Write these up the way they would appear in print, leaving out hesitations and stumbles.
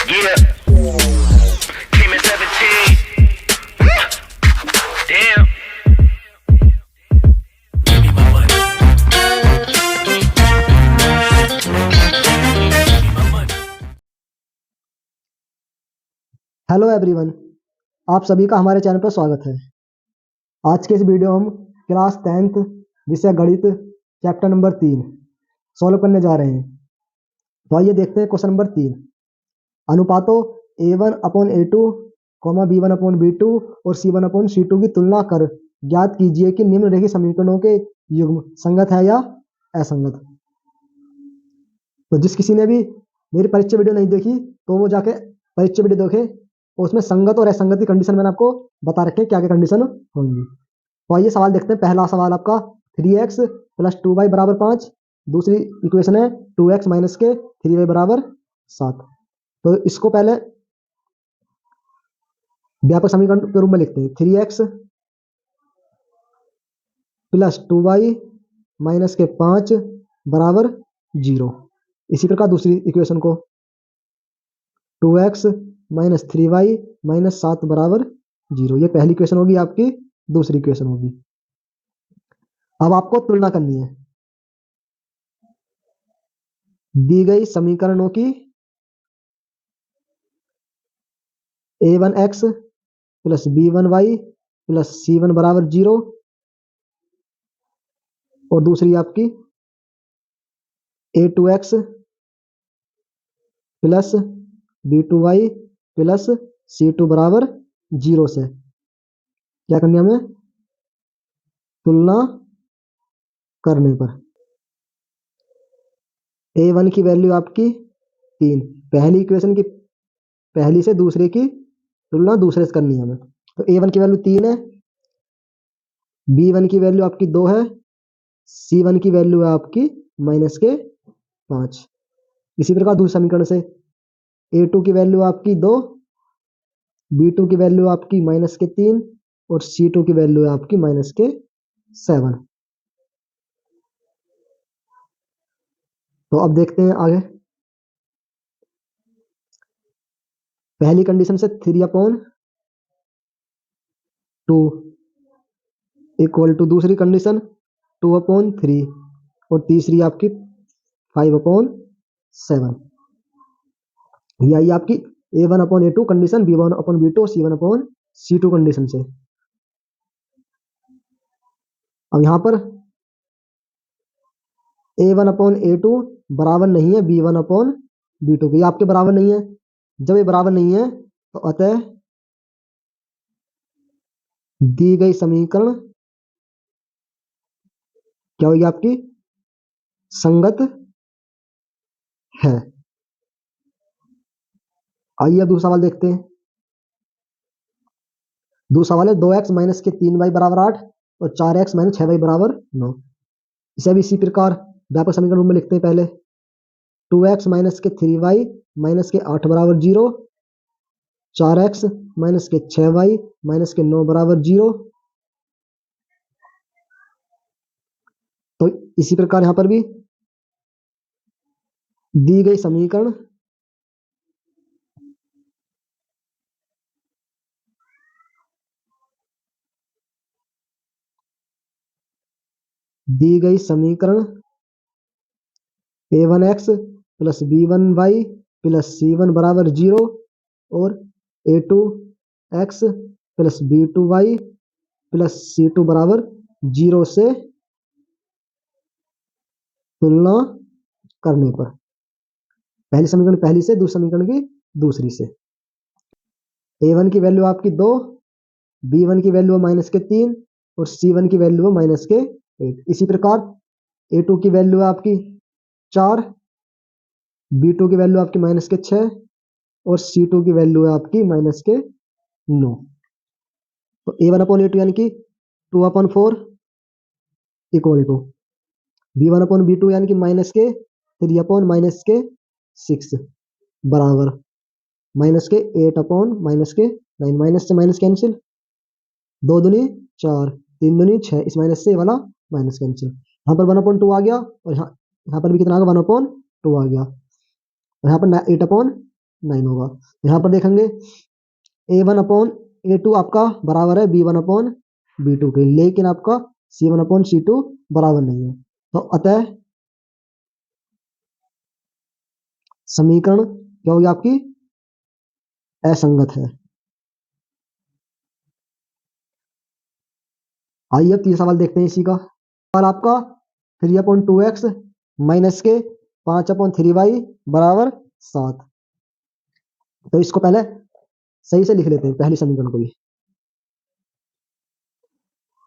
Yeah, came in 17. Damn. Give me my money. My money. Hello everyone, आप सभी का हमारे चैनल पर स्वागत है। आज के इस वीडियो में हम क्लास 10th विषय गणित चैप्टर नंबर 3 सॉल्व करने जा रहे हैं। तो आइए देखते हैं क्वेश्चन नंबर 3। अनुपातों A1/A2, B1/B2 और C1/C2 की तुलना कर ज्ञात कीजिए कि निम्नलिखित समीकरणों के युग्म संगत है या असंगत। तो जिस किसी ने भी मेरी परीक्षा वीडियो नहीं देखी तो वो जाके परीक्षा वीडियो देखे, और उसमें संगत और असंगत की कंडीशन मैंने आपको बता रखे हैं क्या क्या कंडीशन होंगी। तो आइए सवाल देखते हैं। पहला सवाल आपका 3x + 2y = 5। दूसरी इक्वेशन है 2x - के 3y = 7। तो इसको पहले व्यापक समीकरण के रूप में लिखते हैं। 3x + 2y - के 5 = 0। इसी प्रकार दूसरी इक्वेशन को 2x - 3y - 7 = 0। ये पहली इक्वेशन होगी आपकी। दूसरी इक्वेशन होगी। अब आपको तुलना करनी है दी गई समीकरणों की। A1x + B1y + C1 = 0, और दूसरी आपकी A2x + B2y + C2 = 0 से क्या करनी है हमें? तुलना करने पर A1 की वैल्यू आपकी 3, पहली इक्वेशन की पहली से दूसरे की तुलना दूसरे से करनी है हमें। तो A1 की वैल्यू 3 है, B1 की वैल्यू आपकी 2 है, C1 की वैल्यू है आपकी -5। इसी प्रकार दूसरे समीकरण से A2 की वैल्यू आपकी 2, B2 की वैल्यू आपकी -3 और C2 की वैल्यू है आपकी -7। तो अब देखते हैं आगे। पहली कंडीशन से 3/2 = दूसरी कंडीशन 2/3 और तीसरी आपकी 5/7। ये आई आपकी A1/A2 कंडीशन, B1/B2 और C1/C2 कंडीशन से। अब यहाँ पर A1/A2 बराबर नहीं है B1/B2 के। ये आपके बराबर नहीं है। जब ये बराबर नहीं है तो अतः दी गई समीकरण क्या होगी आपकी? संगत है। आइए अब दूसरा सवाल देखते हैं। दूसरा सवाल है 2x - के 3y = 8 और 4x - 6y = 9। इसे भी इसी प्रकार व्यापक समीकरण रूप में लिखते हैं। पहले 2x - के 3y - के 8 = 0, 4x - के 6y - के 9 = 0। तो इसी प्रकार यहां पर भी दी गई समीकरण A1x + B1y + C1 = 0 और A2x + B2y + C2 = 0 से तुलना करने पर पहली समीकरण पहली से, दूसरी समीकरण की दूसरी से। A1 की वैल्यू आपकी 2, B1 की वैल्यू -3 और C1 की वैल्यू -8। इसी प्रकार A2 की वैल्यू है आपकी 4, B2 की वैल्यू आपकी -6 और C2 की वैल्यू है आपकी -9। तो A1/A2 यानी कि 2/4 = B1/B2 यानी कि -3/-6 बराबर -8/-9। माइनस से माइनस कैंसिल, 2 दूनी 4, 3 दूनी 6, इस माइनस से ये वाला माइनस कैंसिल। यहाँ पर 1/2 आ गया और यहाँ पर भी कितना आ गया? 1/2 आ गया। और यहाँ पर 9 होगा। यहाँ पर देखेंगे A1/A2 आपका बराबर है B1/B2 के, लेकिन आपका C1/C2 बराबर नहीं है। तो अतः समीकरण क्या होगी आपकी, असंगत है। आइए अब तीसरा सवाल देखते हैं इसी का। सवाल आपका 3/2x माइनस के 5/3y बराबर 7। तो इसको पहले सही से लिख लेते हैं, पहली समीकरण को भी।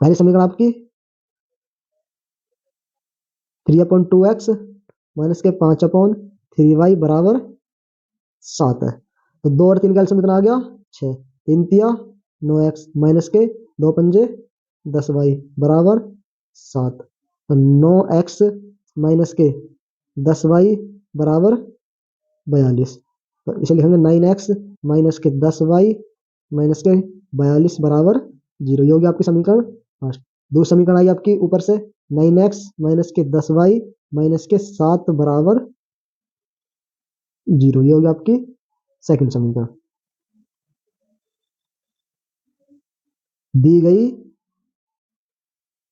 पहली समीकरण आपकी 3/2x माइनस के 5/3y बराबर 7 है। तो 2 और 3 का एलसीएम कितना आ गया, 6। 3 तिया 9x माइनस के 2 पंजे 10y बराबर 7। तो 9x माइनस के 10y बराबर 42। तो इसे लिखेंगे 9x माइनस के 10y माइनस के 42 बराबर 0। ये होगी आपकी समीकरण फर्स्ट। दूसरी समीकरण आई आपकी ऊपर से 9x माइनस के 10y माइनस के 7 बराबर 0। ये होगी आपकी सेकंड समीकरण। दी गई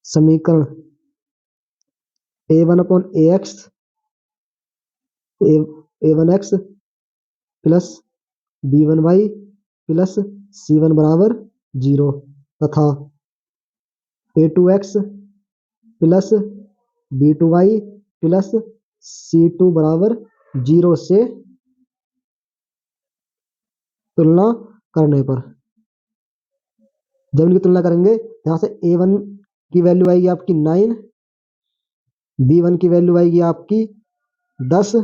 समीकरण A1x plus B1y plus C1 बराबर 0 तथा A2x plus B2y plus C2 बराबर 0 से तुलना करने पर, जब इनकी तुलना करेंगे यहाँ से A1 की वैल्यू आएगी आपकी 9, B1 की वैल्यू आएगी आपकी 10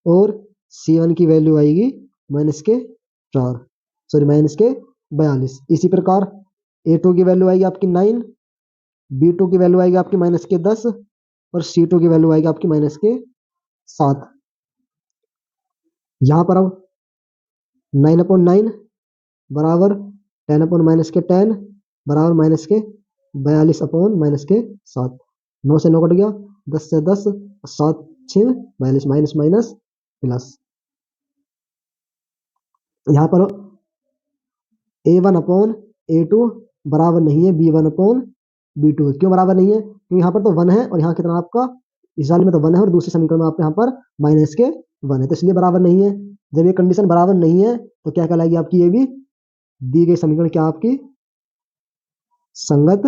और C1 की वैल्यू आएगी माइनस के 42। इसी प्रकार A2 की वैल्यू आएगी आपकी 9, B2 की वैल्यू आएगी आपकी माइनस के 10 और C2 की वैल्यू आएगी आपकी माइनस के 7। यहाँ पर अब 9/9 बराबर 10/माइनस के 10 बराबर माइनस के 42/-7। 9 से 9 कट गया, 10 से 10, 7 6 42, माइनस माइनस प्लस। यहाँ पर A1/A2 बराबर नहीं है B1/B2। क्यों बराबर नहीं है, क्योंकि यहाँ पर तो 1 है और यहाँ कितना आपका, इस वाले में तो 1 है और दूसरी समीकरण में आपके यहाँ पर माइनस के 1 है, तो इसलिए बराबर नहीं है। जब ये कंडीशन बराबर नहीं है तो क्या कहलाएगी आपकी, ये भी दी गई समीकरण क्या आपकी संगत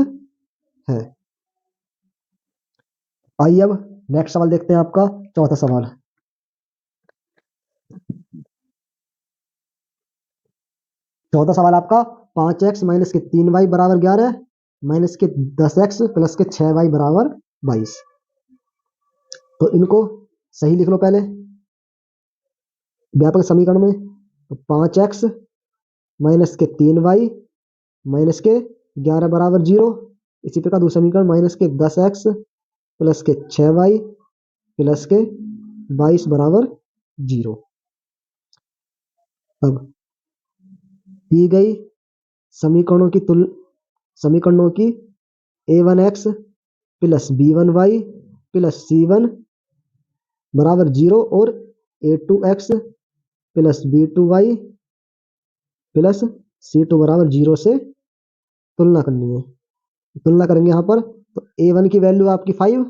है। आइए अब नेक्स्ट सवाल देखते हैं, आपका चौथा सवाल। चौथा सवाल आपका 5x माइनस के 3y बराबर 11 माइनस के 10x प्लस के 6y बराबर 22। तो इनको सही लिख लो पहले व्यापक समीकरण में। तो 5x माइनस के 3y माइनस के 11 बराबर 0। इसी प्रकार दूसरा समीकरण माइनस के 10x प्लस के 6y प्लस के 22 बराबर 0। अब दी गई समीकरणों की A1x plus B1y plus C1 बराबर 0 और A2x plus B2y plus C2 बराबर 0 से तुलना करनी है। तुलना करेंगे यहाँ पर, तो A1 की वैल्यू आपकी 5,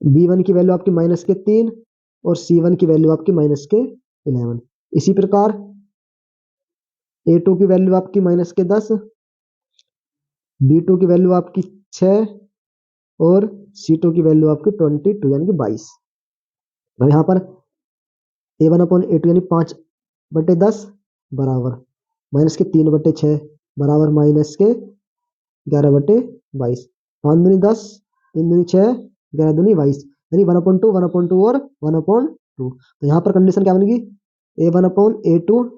B1 की वैल्यू आपकी माइनस के 3 और C1 की वैल्यू आपकी माइनस के 11। इसी प्रकार A2 की वैल्यू आपकी माइनस के 10, B2 की वैल्यू आपकी 6 और C2 की वैल्यू आपकी 22 यानी कि 22। और यहाँ पर A1/A2 यानी 5/10 बराबर माइनस के 3/6 बराबर माइनस के 11/22। 5 दूनी 10, 3 दूनी 6, 11 दूनी 22 यानी 1/2 और 1/2। तो यहाँ पर कंडीशन क्या बनेगी, A1/A2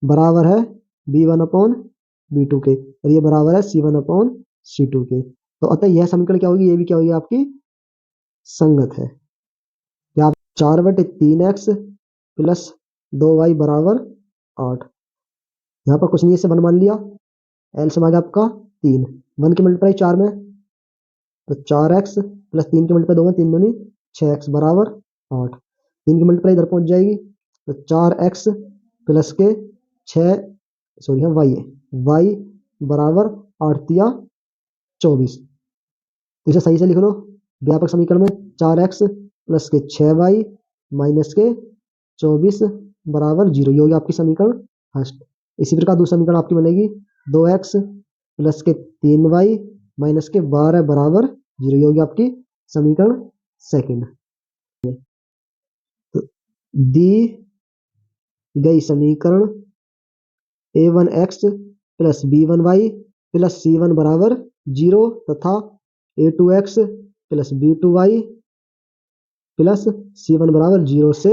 बराबर है B1/B2 के और ये बराबर है C1/C2 के। तो अतः यह समीकरण क्या होगी, ये भी क्या होगी आपकी संगत है। या 4/3x प्लस 2y बराबर 8। यहाँ पर कुछ नहीं, इसे 1 मान लिया, एलसीएम आ गया आपका 3। 1 की मल्टीप्लाई 4 में, तो 4x प्लस 3 की मल्टीप्लाई 2 में, 3 दूनी 6x बराबर 8। 3 की मल्टीप्लाई इधर पहुंच जाएगी, तो 4x प्लस के 6 सॉरी हाँ y बराबर 8 या 24। तो इसे सही से लिख लो। व्यापक समीकरण में 4x प्लस के 6y माइनस के 24 बराबर 0, ये होगी आपकी समीकरण फर्स्ट। इसी प्रकार दूसरा समीकरण आपकी बनेगी 2x प्लस के 3y माइनस के 12 बराबर 0, ये होगी आपकी समीकरण सेकंड। तो दी गई समीकरण a1x plus b1y plus c1 बराबर 0 तथा a2x plus b2y plus c1 बराबर 0 से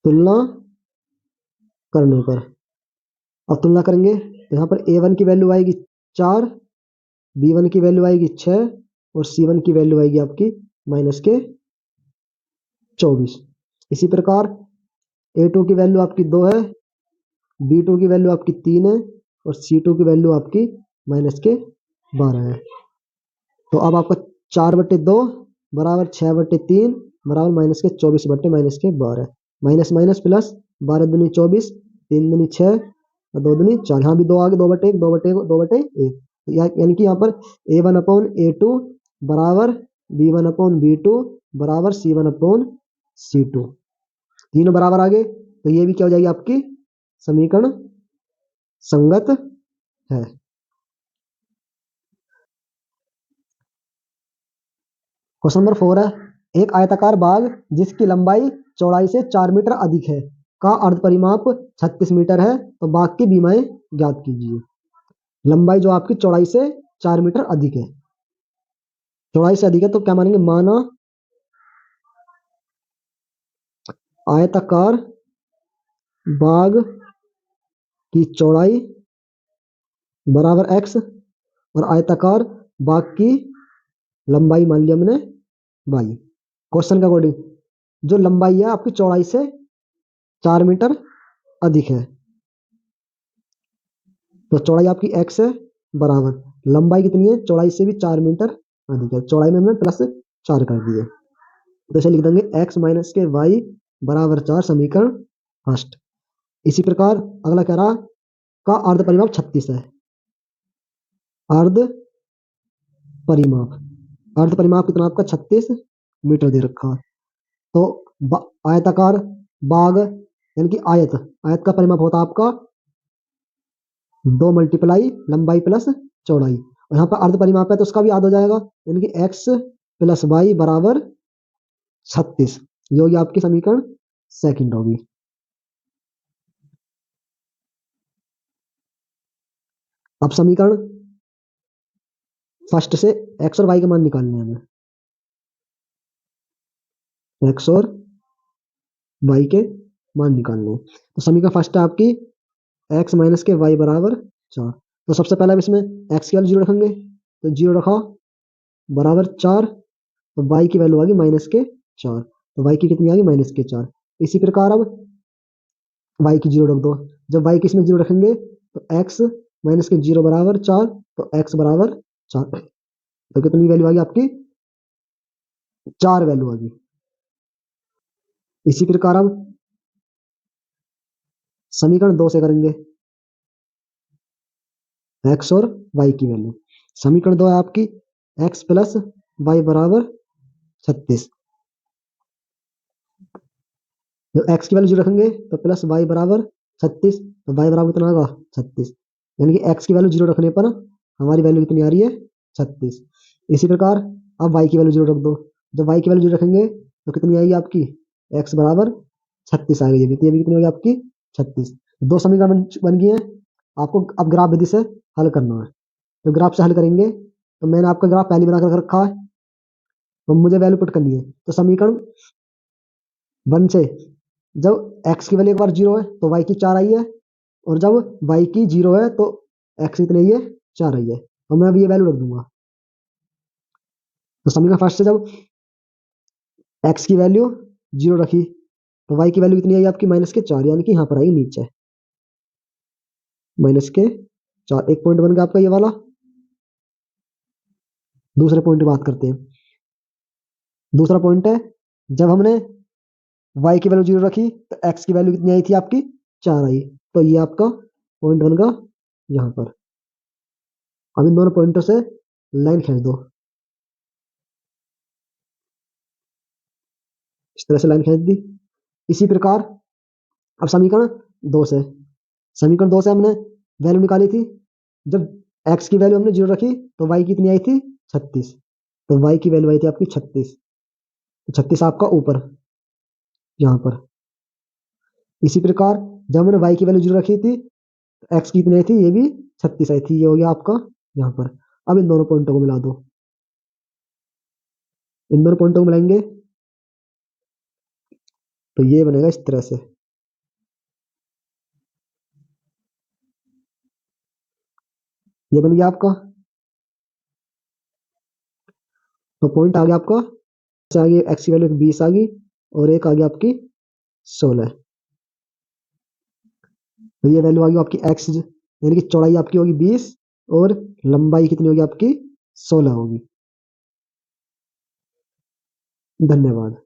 तुलना करने पर, अब तुलना करेंगे तो यहाँ पर a1 की वैल्यू आएगी 4, b1 की वैल्यू आएगी 6 और c1 की वैल्यू आएगी आपकी माइनस के 24। इसी प्रकार a2 की वैल्यु आपकी 2 है, b2 की वैल्यू आपकी 3 है और c2 की वैल्यू आपकी माइनस के 12 है। तो अब आपका 4/2 बराबर 6/3 बराबर माइनस के 24 बट्टे माइनस के 12, माइनस माइनस प्लस 12 दूनी 24, 3 दूनी 6 और 2 दूनी 4, यहाँ भी 2 आगे 2/1 2/1 यानी कि यहाँ पर a1/a2 बराबर b1/b2 बराबर c1/c2, तीनों बराबर आगे, तो ये भी क्या हो जाएगी आपकी समीकरण संगत है। क्वेश्चन नंबर 4 है, एक आयताकार बाग जिसकी लंबाई चौड़ाई से 4 मीटर अधिक है का अर्ध परिमाप 36 मीटर है, तो बाग की बीमाएं ज्ञात कीजिए। लंबाई जो आपकी चौड़ाई से 4 मीटर अधिक है, चौड़ाई से अधिक है तो क्या मानेंगे, माना आयताकार बाग की चौड़ाई बराबर x और आयताकार बाग की लंबाई मान लिया हमने y। क्वेश्चन के अकॉर्डिंग जो लंबाई है आपकी चौड़ाई से 4 मीटर अधिक है, तो चौड़ाई आपकी x है बराबर लंबाई कितनी है, चौड़ाई से भी 4 मीटर अधिक है, चौड़ाई में हमने प्लस 4 कर दिए, तो इसे लिख देंगे x माइनस के y बराबर 4, समीकरण फर्स्ट। इसी प्रकार अगला कह रहा का अर्ध परिमाप 36 है। अर्ध परिमाप कितना आपका 36 मीटर दे रखा है। तो आयताकार बाग यानी कि आयत का परिमाप होता है आपका 2 मल्टीप्लाई लंबाई प्लस चौड़ाई, और यहाँ पर अर्ध परिमाप है तो उसका भी याद हो जाएगा, यानी कि x प्लस वाई बराबर 36, ये होगी आपकी समीकरण सेकंड होगी। अब समीकरण फर्स्ट से x और y के मान निकालने हैं हमें, x और y के मान निकालने हैं। तो समीकरण फर्स्ट है आपकी x माइनस के y बराबर 4, तो सबसे पहले इसमें x की वैल्यू 0 रखेंगे, तो 0 रखा बराबर 4, तो y की वैल्यू आ गई माइनस के 4, तो y की कितनी आ गई माइनस के 4। इसी प्रकार अब y की 0 रख दो, जब y की इसमें 0 रखेंगे तो x माइनस के 0 बराबर 4, तो x बराबर 4, तो कितनी वैल्यू आ गई आपकी 4 वैल्यू आ गई। इसी प्रकार अब समीकरण 2 से करेंगे x और y की वैल्यू, समीकरण 2 है आपकी x प्लस वाई बराबर 36, जब x की वैल्यू 0 रखेंगे तो प्लस वाई बराबर 36, तो y बराबर कितना होगा 36, यानी कि x की वैल्यू 0 रखने पर हमारी वैल्यू कितनी आ रही है 36। इसी प्रकार अब y की वैल्यू 0 रख दो, जब y की वैल्यू 0 रखेंगे तो कितनी आएगी आपकी x बराबर 36 आ गई, ये भी कितनी होगी आपकी 36। दो समीकरण बन गए हैं, आपको अब ग्राफ विधि से हल करना है। तो ग्राफ से हल करेंगे, तो मैंने आपका ग्राफ पहले बना कर रखा है, तो मुझे वैल्यू पुट करनी है। तो समीकरण 1 से जब x की वैल्यू एक बार 0 है तो y की 4 आई है, और जब y की 0 है तो x कितनी आई है 4 आई है, और मैं अभी ये वैल्यू रख दूंगा। तो समीकरण फर्स्ट से जब x की वैल्यू 0 रखी तो y की वैल्यू कितनी आई आपकी माइनस के 4, यानी कि यहाँ पर आई नीचे माइनस के 4। एक पॉइंट बन गया आपका ये वाला। दूसरे पॉइंट की बात करते हैं। दूसरा पॉइंट है जब हमने y की वैल्यू 0 रखी तो x की वैल्यू कितनी आई थी आपकी 4 आई। तो ये आपका पॉइंट बन गया यहाँ पर। अब इन दोनों पॉइंटों से लाइन खींच दो, इस तरह से लाइन खींच दी। इसी प्रकार अब समीकरण 2 से, समीकरण 2 से हमने वैल्यू निकाली थी। जब x की वैल्यू हमने 0 रखी तो y कितनी आई थी 36। तो y की वैल्यू आई थी आपकी 36। तो 36 आपका ऊपर यहाँ पर। इसी प्रकार जब हमने y की वैल्यू 0 रखी थी तो x कितनी आई थी, ये भी 36 आई थी। ये हो गया आपका यहाँ पर। अब इन दोनों पॉइंटों को मिला दो, इन दोनों पॉइंटों को मिलाएंगे तो ये बनेगा इस तरह से। ये बन गया आपका। तो पॉइंट आ गया आपका, आ गई एक्स की वैल्यू 20 आ गई और एक आ गया आपकी 16। तो ये वैल्यू आ गई आपकी एक्स, यानी कि चौड़ाई आपकी होगी 20 और लंबाई कितनी होगी आपकी 16 होगी। धन्यवाद।